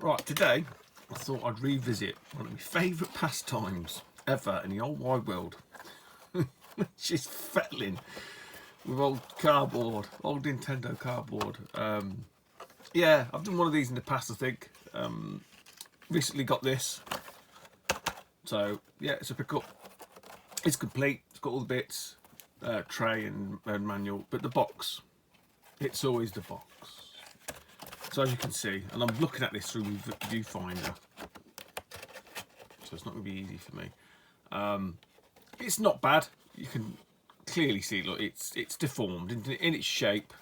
Right, today I thought I'd revisit one of my favourite pastimes ever in the old wide world, which is fettling with old cardboard, old Nintendo cardboard. Yeah, I've done one of these in the past, I think. Recently got this, so yeah, it's a pickup. It's complete. It's got all the bits, tray and manual, but the box, it's always the box. So as you can see, and I'm looking at this through the viewfinder, so it's not going to be easy for me. It's not bad. You can clearly see, look, it's deformed in its shape,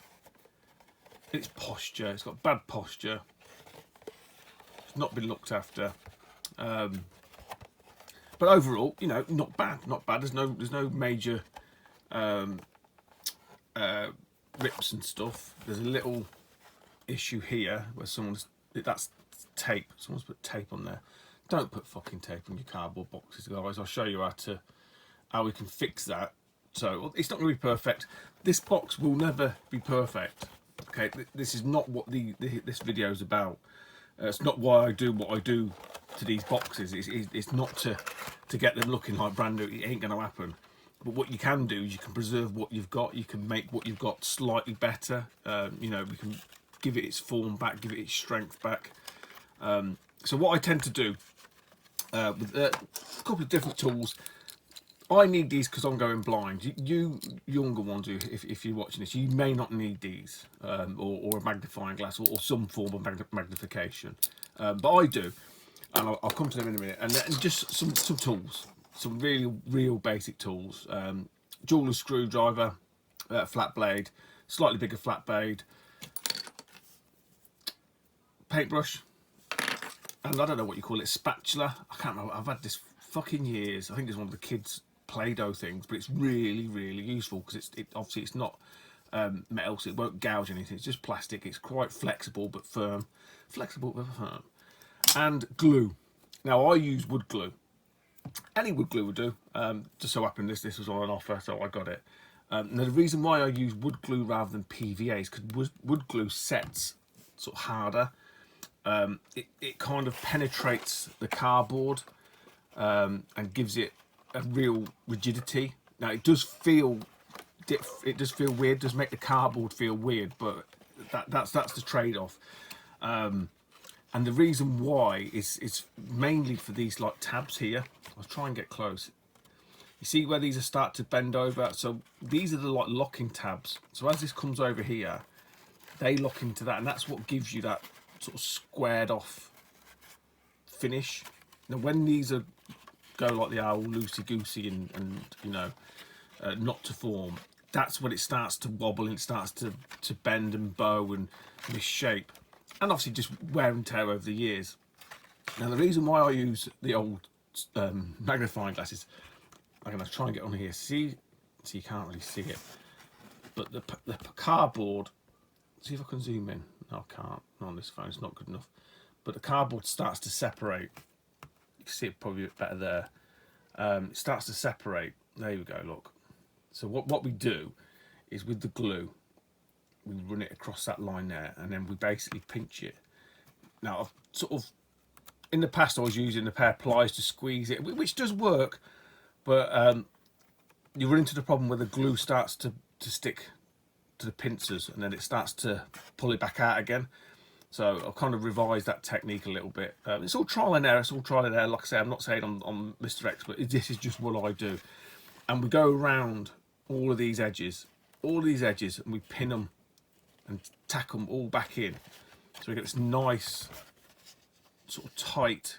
in its posture. It's got bad posture. It's not been looked after. But overall, you know, not bad. Not bad. There's no major rips and stuff. There's a little issue here where that's tape. Someone's put tape on there. Don't put fucking tape on your cardboard boxes, guys. I'll show you how we can fix that. So it's not going to be perfect. This box will never be perfect. Okay, this is not what this video is about. It's not why I do what I do to these boxes. It's not to get them looking like brand new. It ain't going to happen. But what you can do is you can preserve what you've got. You can make what you've got slightly better. You know, we can give it its form back, give it its strength back. So what I tend to do with a couple of different tools. I need these because I'm going blind. You younger ones, if you're watching this, you may not need these, or a magnifying glass, or some form of magnification. But I do, and I'll come to them in a minute. And just some tools, some really real basic tools. Jeweler's screwdriver, flat blade, slightly bigger flat blade, paintbrush, and I don't know what you call it, spatula. I can't remember. I've had this fucking years. I think it's one of the kids' Play-Doh things, but it's really useful because obviously it's not metal, so it won't gouge anything. It's just plastic. It's quite flexible but firm. And glue. Now I use wood glue. Any wood glue would do. Just so happened this was on an offer, so I got it. Now the reason why I use wood glue rather than PVA is because wood glue sets sort of harder. It kind of penetrates the cardboard and gives it a real rigidity. Now it does feel weird. It does make the cardboard feel weird, but that's the trade-off. And the reason why is mainly for these like tabs here. I'll try and get close. You see where these are start to bend over? So these are the like locking tabs. So as this comes over here, they lock into that, and that's what gives you that sort of squared off finish. Now when these go like they are all loosey goosey and you know not to form, that's when it starts to wobble and it starts to bend and bow and misshape, and obviously just wear and tear over the years. Now the reason why I use the old magnifying glasses, I'm going to try and get on here, see, so you can't really see it, but the cardboard, see if I can zoom in. No, I can't, not on this phone, it's not good enough, but the cardboard starts to separate. You can see it probably a bit better there. It starts to separate. There you go, look. So what we do is with the glue, we run it across that line there, and then we basically pinch it. Now, I've sort of, in the past I was using a pair of pliers to squeeze it, which does work, but you run into the problem where the glue starts to stick to the pincers, and then it starts to pull it back out again. So I've kind of revised that technique a little bit. It's all trial and error. It's all trial and error. Like I say, I'm not saying I'm Mr. Expert. This is just what I do. And we go around all of these edges, and we pin them and tack them all back in. So we get this nice, sort of tight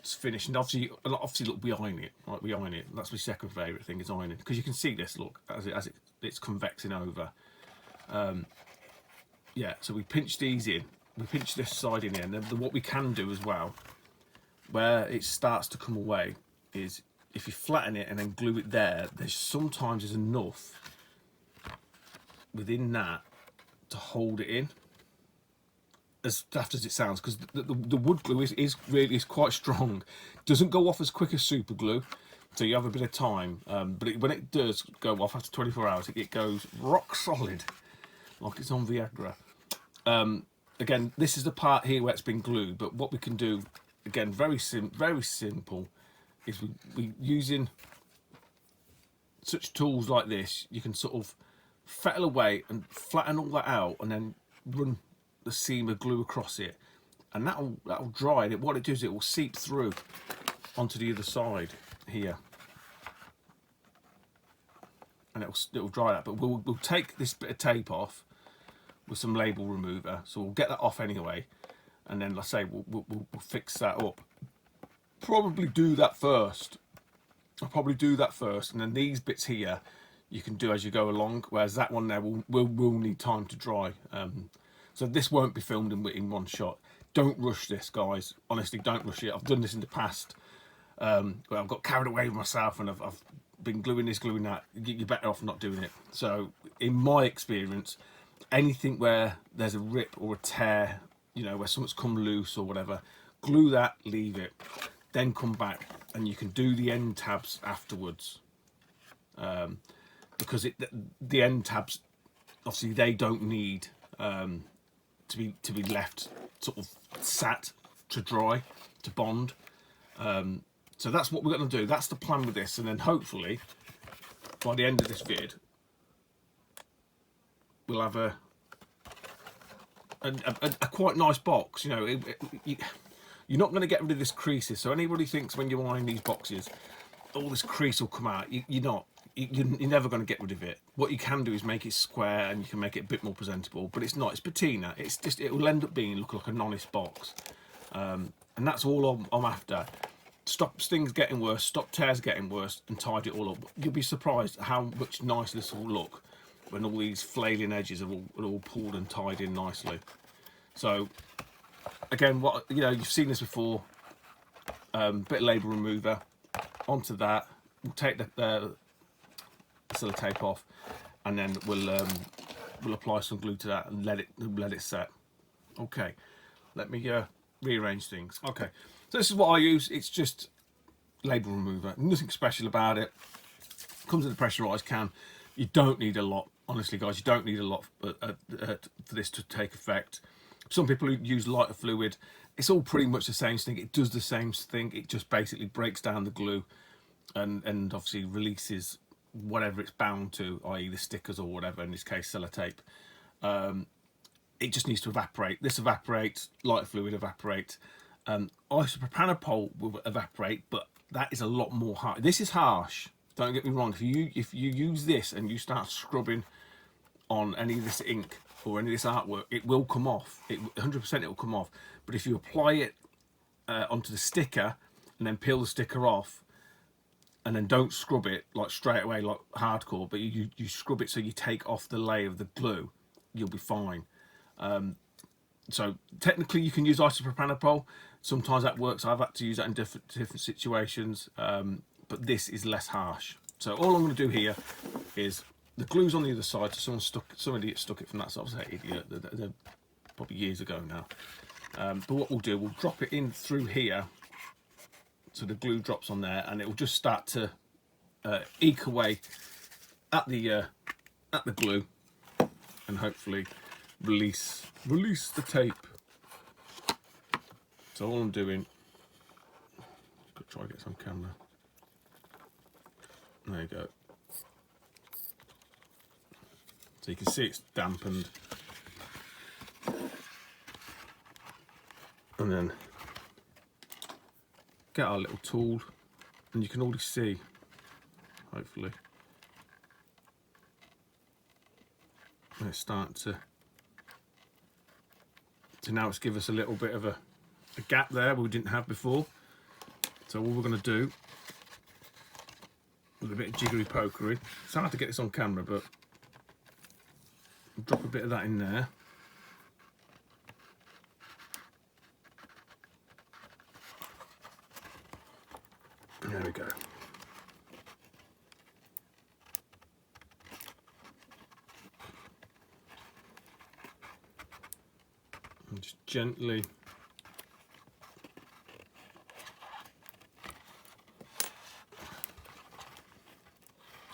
finish. And obviously look, we iron it. Right, we iron it. That's my second favourite thing, is ironing, because you can see this. Look, as it's convexing over. Yeah, so we pinch these in, we pinch this side in here, and then what we can do as well, where it starts to come away, is if you flatten it and then glue it there, sometimes there's enough within that to hold it in, as daft as it sounds, because the wood glue is quite strong. Doesn't go off as quick as super glue, so you have a bit of time, but when it does go off after 24 hours, it goes rock solid, like it's on Viagra. again, this is the part here where it's been glued, but what we can do, again, very simple, is we using such tools like this, you can sort of fettle away and flatten all that out, and then run the seam of glue across it, and that'll dry it. What it does, it will seep through onto the other side here, and it'll dry that. But we'll take this bit of tape off with some label remover, so we'll get that off anyway, and then let's say we'll fix that up. Probably do that first. I'll probably do that first, and then these bits here you can do as you go along, whereas that one there will need time to dry. So this won't be filmed in one shot. Don't rush this, guys. Honestly, don't rush it. I've done this in the past, but I've got carried away with myself, and I've been gluing this, gluing that. You're better off not doing it. So in my experience, anything where there's a rip or a tear, you know, where something's come loose or whatever, glue that, leave it, then come back, and you can do the end tabs afterwards, because the end tabs, obviously, they don't need to be left sort of sat to dry, to bond. So that's what we're going to do. That's the plan with this, and then hopefully by the end of this vid we'll have a quite nice box. You know, you're not going to get rid of this creases. So anybody thinks when you're buying these boxes, all this crease will come out. You're not. You're never going to get rid of it. What you can do is make it square, and you can make it a bit more presentable. But it's not. It's patina. It's just, it will end up being look like an honest box, and that's all I'm after. Stop things getting worse. Stop tears getting worse, and tidy it all up. You'll be surprised how much nicer this will look when all these flailing edges are all pulled and tied in nicely. So again, what you know, you've seen this before. Bit of label remover onto that. We'll take the sellotape off, and then we'll apply some glue to that and let it set. Okay, let me rearrange things. Okay, so this is what I use. It's just label remover, nothing special about it. Comes in a pressurized can. You don't need a lot, honestly, guys. You don't need a lot for this to take effect. Some people use lighter fluid. It's all pretty much the same thing. It does the same thing. It just basically breaks down the glue and obviously releases whatever it's bound to, i.e. the stickers or whatever, in this case sellotape. It just needs to evaporate. This evaporates, lighter fluid evaporate. Isopropanol will evaporate, but that is a lot more harsh. This is harsh, don't get me wrong. If you use this and you start scrubbing on any of this ink or any of this artwork, it will come off. 100% it will come off. But if you apply it onto the sticker and then peel the sticker off, and then don't scrub it like straight away like hardcore, but you scrub it so you take off the layer of the glue, you'll be fine. So technically you can use isopropanol. Sometimes that works. I've had to use that in different situations, but this is less harsh. So all I'm going to do here is the glue's on the other side. So some idiot stuck it from that side. I was idiot. They're probably years ago now. But what we'll do, we'll drop it in through here. So the glue drops on there, and it will just start to eke away at the glue, and hopefully release the tape. So all I'm doing, just try to get some camera. There you go. So you can see it's dampened, and then get our little tool, and you can already see, hopefully, it's starting to now it's give us a little bit of a gap there we didn't have before. So all we're going to do with a bit of jiggery pokery, it's hard to get this on camera, but drop a bit of that in there. There we go. And just gently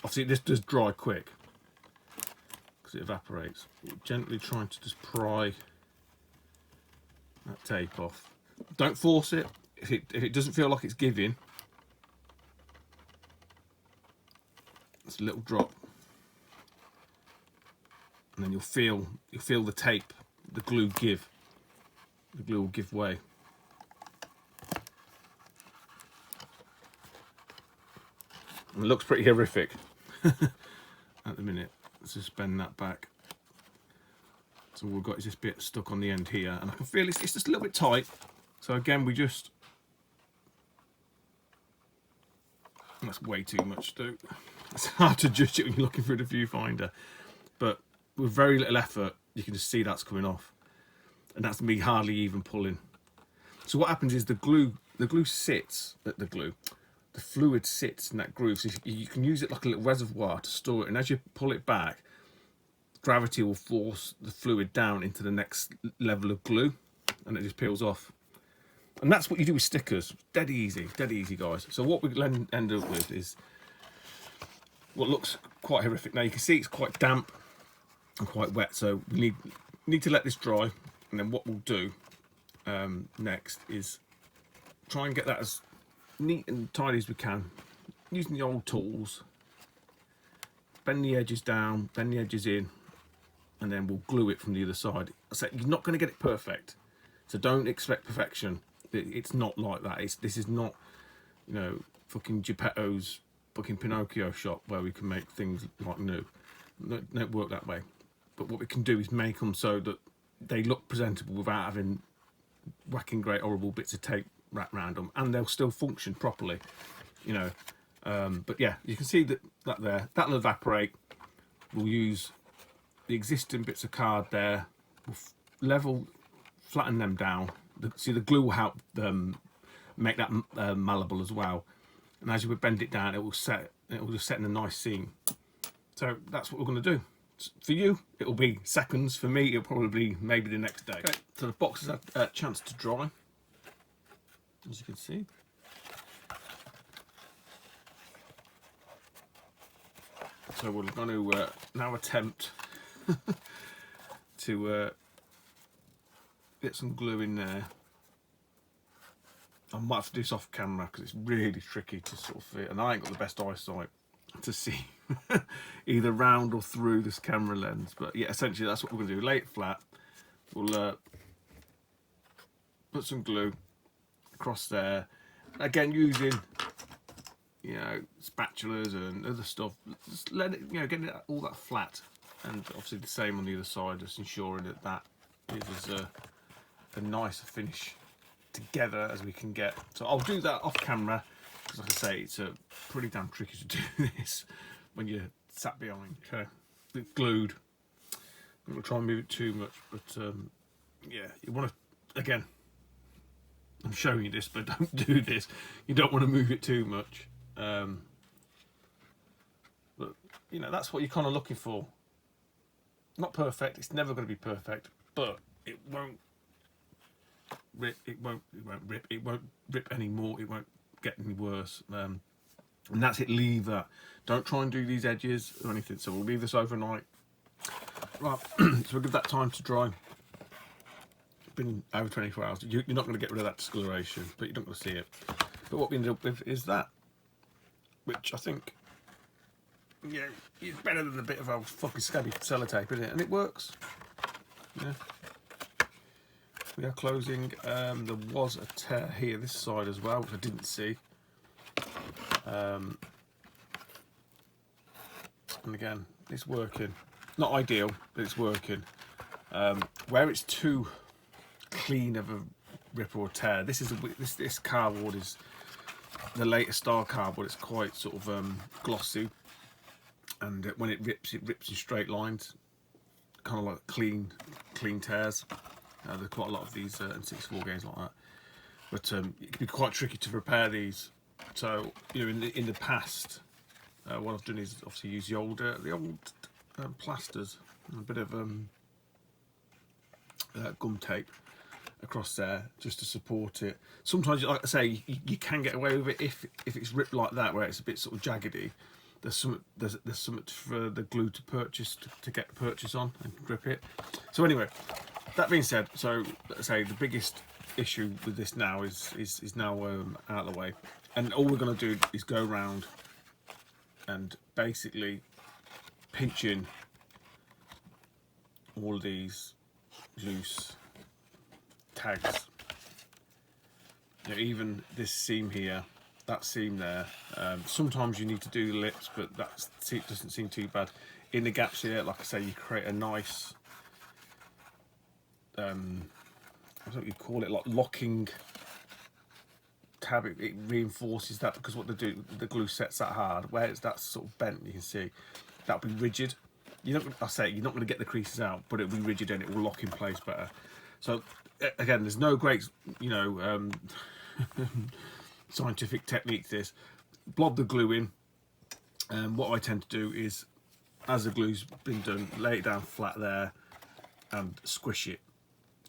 obviously this does dry quick because it evaporates. We're gently trying to just pry tape off. Don't force it. If it doesn't feel like it's giving, it's a little drop, and then you'll feel the tape, the glue give. The glue will give way. And it looks pretty horrific at the minute. Let's just bend that back. So all we've got is this bit stuck on the end here, and I can feel it's just a little bit tight. So again, that's way too much to do. It's hard to judge it when you're looking through the viewfinder, but with very little effort, you can just see that's coming off, and that's me hardly even pulling. So what happens is the glue sits at the fluid sits in that groove, so you can use it like a little reservoir to store it, and as you pull it back, gravity will force the fluid down into the next level of glue, and it just peels off. And that's what you do with stickers. Dead easy, guys. So what we end up with is what looks quite horrific. Now you can see it's quite damp and quite wet, so we need to let this dry, and then what we'll do next is try and get that as neat and tidy as we can, using the old tools. Bend the edges down, bend the edges in, and then we'll glue it from the other side. So you're not going to get it perfect, so don't expect perfection. It's not like that. This is not, you know, fucking Geppetto's fucking Pinocchio shop where we can make things like new. Don't work that way. But what we can do is make them so that they look presentable without having whacking great horrible bits of tape wrapped around them, and they'll still function properly, you know. But yeah, you can see that there, that'll evaporate. We'll use the existing bits of card there. We'll flatten them down. See, the glue will help make that malleable as well. And as you would bend it down, it will just set in a nice seam. So that's what we're going to do. For you, it will be seconds. For me, it'll probably be maybe the next day. Okay, so the box has had a chance to dry, as you can see. So we're going to now attempt to get some glue in there. I might have to do this off camera because it's really tricky to sort of fit, and I ain't got the best eyesight to see either round or through this camera lens. But yeah, essentially that's what we're going to do. Lay it flat. We'll put some glue across there. Again, using, you know, spatulas and other stuff. Just let it, you know, get it all that flat, and obviously the same on the other side, just ensuring that gives us a nicer finish together as we can get. So I'll do that off camera, because like I say, it's pretty damn tricky to do this when you're sat behind. Okay, it's glued. I'm not try and move it too much, but yeah, you want to, again, I'm showing you this, but don't do this. You don't want to move it too much. But you know, that's what you're kind of looking for. Not perfect. It's never going to be perfect, but it won't rip. It won't rip. It won't rip anymore. It won't get any worse. And that's it. Leave that. Don't try and do these edges or anything. So we'll leave this overnight. Right. So we'll give that time to dry. Been over 24 hours. You're not going to get rid of that discoloration, but you're not going to see it. But what we end up with is that, which I think, yeah, it's better than a bit of old fucking scabby sellotape, isn't it? And it works. Yeah. We are closing. There was a tear here, this side as well, which I didn't see. And again, it's working. Not ideal, but it's working. Where it's too clean of a rip or tear, this cardboard is the latest style cardboard. It's quite sort of glossy, and when it rips in straight lines, kind of like clean tears. There's quite a lot of these N64 games like that, but it can be quite tricky to repair these. So, you know, in the past, what I've done is obviously use the old plasters and a bit of gum tape across there just to support it. Sometimes, like I say, you can get away with it if it's ripped like that, where it's a bit sort of jaggedy. There's something for the glue to purchase to get the purchase on and grip it. So anyway, that being said, so let's say the biggest issue with this now is now out of the way, and all we're going to do is go around and basically pinch in all of these loose tags. You know, even this seam here, that seam there. Sometimes you need to do the lips, but that doesn't seem too bad. In the gaps here, like I say, you create a nice, I don't know what you call it, like locking tab. It reinforces that, because what they do, the glue sets that hard. Where that's sort of bent, you can see that'll be rigid. You're not going to get the creases out, but it'll be rigid and it will lock in place better. So again, there's no great, you know, scientific technique to this. Blob the glue in, and what I tend to do is, as the glue's been done, lay it down flat there and squish it.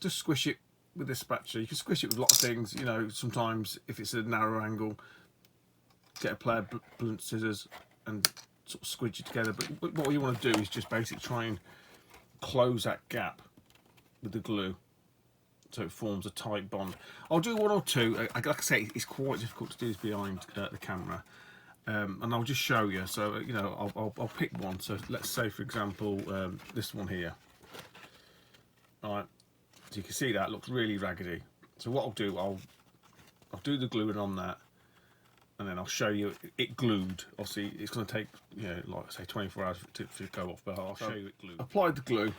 Just squish it with this spatula. You can squish it with a lot of things, you know. Sometimes if it's a narrow angle, get a pair of blunt scissors and sort of squidge it together. But what you want to do is just basically try and close that gap with the glue, so it forms a tight bond. I'll do one or two. Like I say, it's quite difficult to do this behind the camera, and I'll just show you. So you know, I'll pick one. So let's say, for example, this one here. All right, so you can see that looks really raggedy. So what I'll do, I'll do the gluing on that, and then I'll show you it glued. Obviously, it's going to take, you know, like I say, 24 hours to go off, but I'll show you it glued. Applied the glue.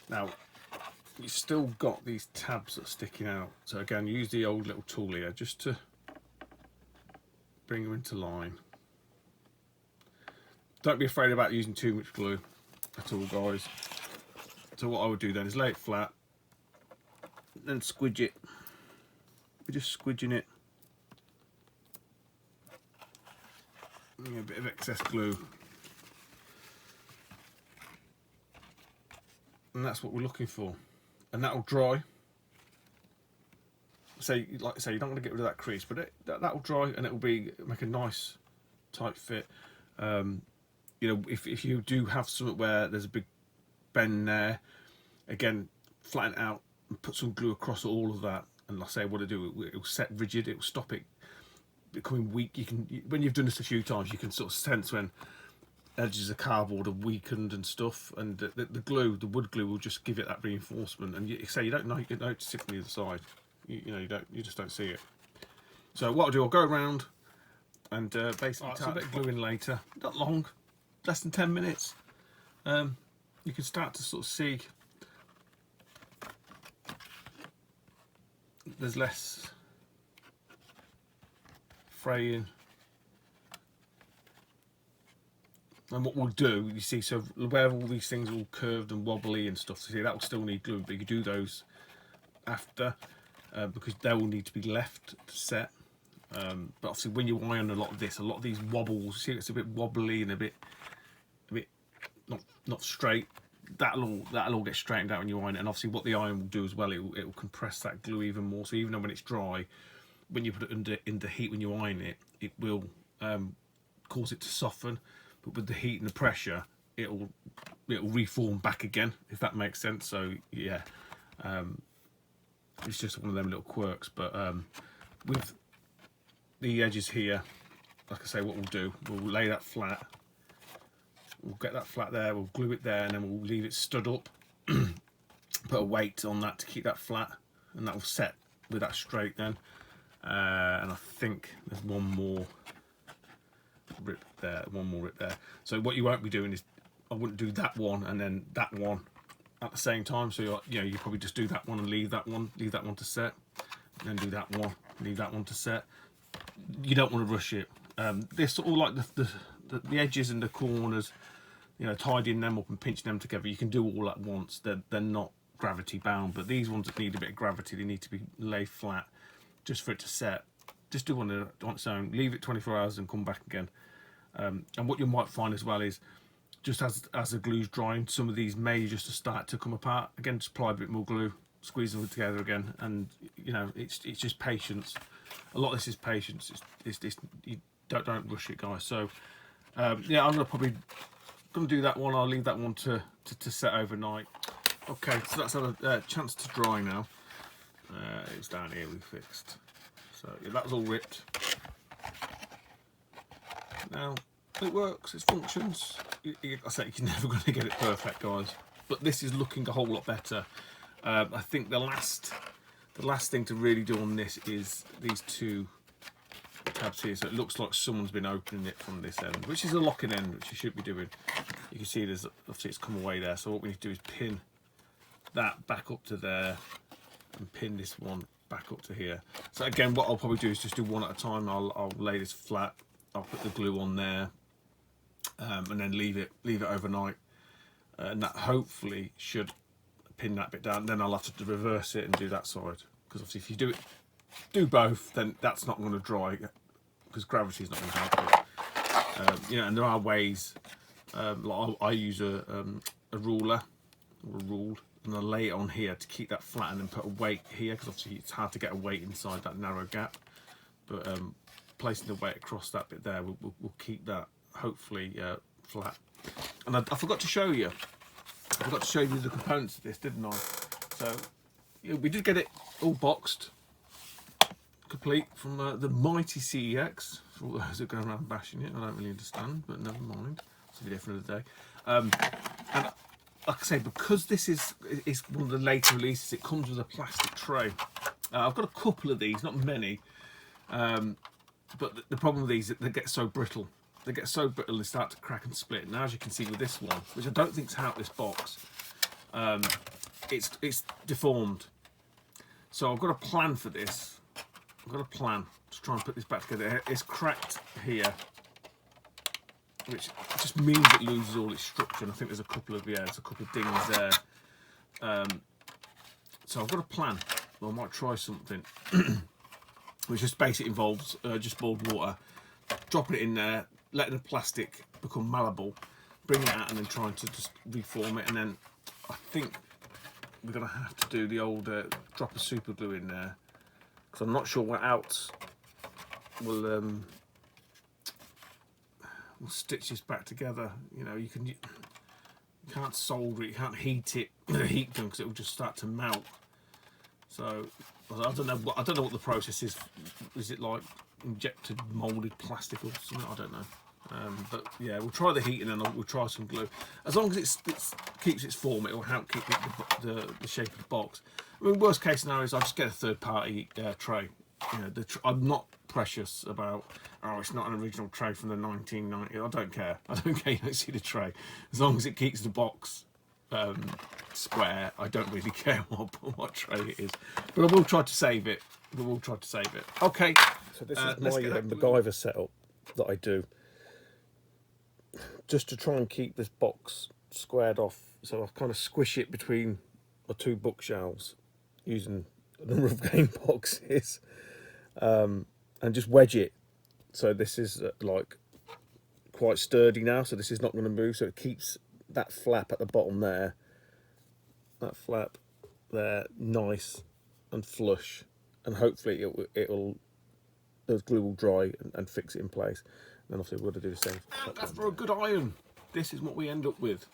Now, you've still got these tabs that are sticking out. So again, use the old little tool here just to bring them into line. Don't be afraid about using too much glue at all, guys. So what I would do then is lay it flat, then squidge it. We're just squidging it. A bit of excess glue. And that's what we're looking for. And that'll dry. So, like I say, you don't want to get rid of that crease, but that'll dry, and it'll make a nice tight fit. You know, if you do have something where there's a big bend there, again, flatten it out and put some glue across all of that. And like I say, what it'll set rigid. It'll stop it becoming weak. You can, when you've done this a few times, you can sort of sense when edges of cardboard are weakened and stuff, and the glue, the wood glue, will just give it that reinforcement. And you say you don't notice it from the other side. You know, you just don't see it. So what I'll do, I'll go around and basically tap a bit of glue in later. Not long, less than 10 minutes. You can start to sort of see there's less fraying. And what we'll do, you see, so where all these things are all curved and wobbly and stuff, so see, that will still need glue, but you do those after, because they will need to be left to set. But obviously when you iron a lot of these wobbles, see, it's a bit wobbly and a bit not straight. That'll all get straightened out when you iron it. And obviously what the iron will do as well, it will compress that glue even more. So even though when it's dry, when you put it in the heat when you iron it, it will cause it to soften. But with the heat and the pressure, it'll reform back again, if that makes sense. So yeah, it's just one of them little quirks. But with the edges here, like I say, what we'll do, we'll lay that flat. We'll get that flat there, we'll glue it there, and then we'll leave it stood up. Put a weight on that to keep that flat, and that will set with that straight then. And I think there's one more rip there, So what you won't be doing is, I wouldn't do that one and then that one at the same time. So you probably just do that one and leave that one to set, and then do that one, leave that one to set. You don't want to rush it. This sort of like the edges and the corners, you know, tidying them up and pinching them together, you can do all at once. They're not gravity bound, but these ones that need a bit of gravity, they need to be laid flat just for it to set. Just do one on its own, leave it 24 hours and come back again. And what you might find as well is, just as the glue's drying, some of these may just start to come apart. Again, just apply a bit more glue, squeeze them together again, and you know, it's just patience. A lot of this is patience. You don't rush it, guys. So yeah, I'm probably gonna do that one. I'll leave that one to set overnight. Okay, so that's had a chance to dry now. It's down here we fixed. So yeah, that was all ripped. Now it works, it functions. I say you're never going to get it perfect, guys, but this is looking a whole lot better. I think the last thing to really do on this is these two tabs here. So it looks like someone's been opening it from this end, which is a locking end, which you should be doing. You can see there's obviously it's come away there. So what we need to do is pin that back up to there and pin this one back up to here. So again, what I'll probably do is just do one at a time. I'll lay this flat. I'll put the glue on there, and then leave it overnight, and that hopefully should pin that bit down. Then I'll have to reverse it and do that side, because obviously if you do both, then that's not going to dry, because gravity is not going to help it. You know, and there are ways. Like I use a ruler or a rule, and I lay it on here to keep that flat, and then put a weight here, because obviously it's hard to get a weight inside that narrow gap. But placing the weight across that bit there will keep that hopefully flat. And I forgot to show you. I forgot to show you the components of this, didn't I? So yeah, we did get it all boxed, complete, from the mighty CEX. For all those that go around bashing it, I don't really understand, but never mind. It's a video for another day. And like I say, because this is one of the later releases, it comes with a plastic tray. I've got a couple of these, not many. But the problem with these is that they get so brittle. They get so brittle they start to crack and split. Now, as you can see with this one, which I don't think's out this box, it's deformed. So I've got a plan for this. I've got a plan to try and put this back together. It's cracked here, which just means it loses all its structure. And I think there's a couple of dings there. So I've got a plan. Well, I might try something. Which just basically involves just boiled water, dropping it in there, letting the plastic become malleable, bringing it out and then trying to just reform it. And then I think we're going to have to do the old drop of super glue in there, because I'm not sure what else will stitch this back together. You know, you can't solder it, you can't heat it with a heat gun, because it will just start to melt. So I don't know what the process is. Is it like injected molded plastic or something? I don't know. But yeah, we'll try the heat, and then we'll try some glue. As long as it keeps its form, it will help keep the shape of the box. I mean, worst case scenario is I just get a third-party tray. You know, I'm not precious about, oh, it's not an original tray from the 1990s. I don't care. I don't care. You don't see the tray. As long as it keeps the box square, I don't really care what tray it is, but I will try to save it. Okay, so this is my MacGyver setup that I do, just to try and keep this box squared off. So I kind of squish it between my two bookshelves using a number of game boxes, and just wedge it. So this is like quite sturdy now, so this is not going to move, so it keeps that flap at the bottom there, that flap there, nice and flush, and hopefully the glue will dry and fix it in place. And then obviously we're going to do the same. After a good iron, this is what we end up with.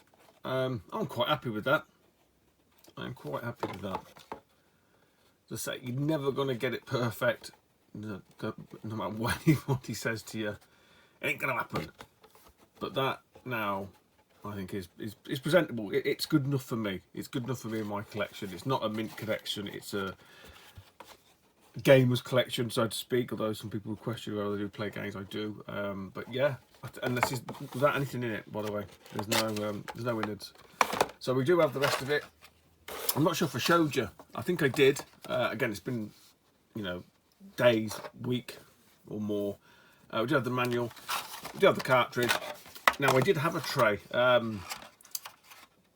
I'm quite happy with that. I'm quite happy with that. As I say, you're never going to get it perfect, no matter what he says to you. It ain't going to happen. But that now, I think is presentable. It's good enough for me. It's good enough for me in my collection. It's not a mint collection. It's a gamers collection, so to speak. Although some people would question whether I do play games, I do. But yeah, and this is without anything in it. By the way, there's no innards. So we do have the rest of it. I'm not sure if I showed you. I think I did. Again, it's been, you know, days, week or more. We do have the manual. We do have the cartridge. Now, I did have a tray, and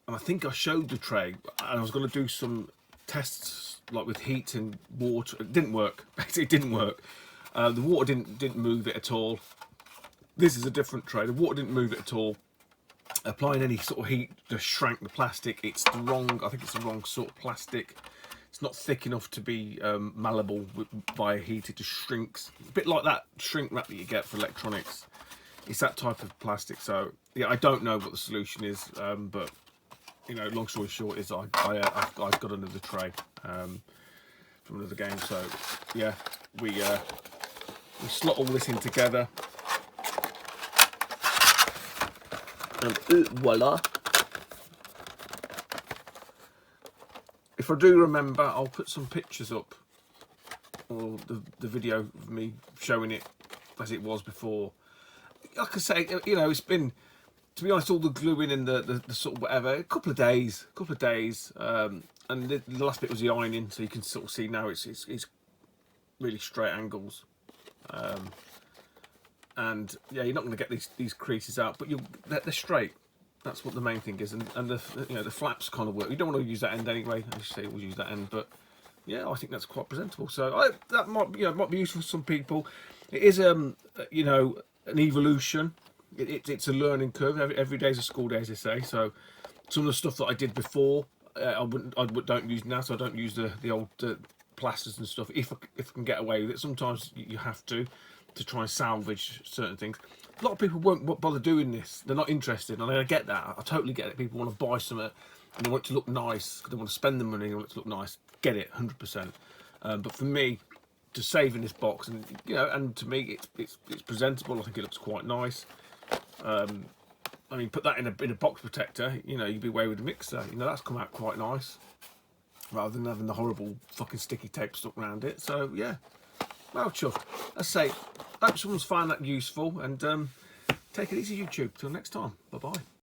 I think I showed the tray, and I was going to do some tests, like with heat and water. It didn't work. Basically, it didn't work. The water didn't move it at all. This is a different tray. The water didn't move it at all. Applying any sort of heat just shrank the plastic. I think it's the wrong sort of plastic. It's not thick enough to be malleable by heat. It just shrinks. It's a bit like that shrink wrap that you get for electronics. It's that type of plastic. So yeah, I don't know what the solution is, but you know, long story short is I've got another tray from another game. So yeah, we slot all this in together, and voila. If I do remember, I'll put some pictures up, or the video of me showing it as it was before. Like I say, you know, it's been, to be honest, all the gluing and the sort of whatever, a couple of days, and the last bit was the ironing, so you can sort of see now it's really straight angles, and yeah, you're not going to get these creases out, but they're straight. That's what the main thing is, and the, you know, the flaps kind of work. You don't want to use that end anyway. As you say, we'll use that end, but yeah, I think that's quite presentable. So that might, you know, might be useful for some people. It is you know, an evolution. It's a learning curve. Every day is a school day, as they say. So some of the stuff that I did before, I don't use now. So I don't use the old plasters and stuff. If I can get away with it, sometimes you have to try and salvage certain things. A lot of people won't bother doing this. They're not interested, and I get that. I totally get it. People want to buy something and they want it to look nice. They want to spend the money and they want it to look nice. Get it, 100%. But for me, to save in this box, and you know, and to me, it's presentable. I think it looks quite nice. I mean, put that in a box protector. You know, you'd be away with the mixer. You know, that's come out quite nice, rather than having the horrible fucking sticky tape stuck around it. So yeah, well chuffed. I say, hope someone's found that useful, and take it easy, YouTube. Till next time. Bye bye.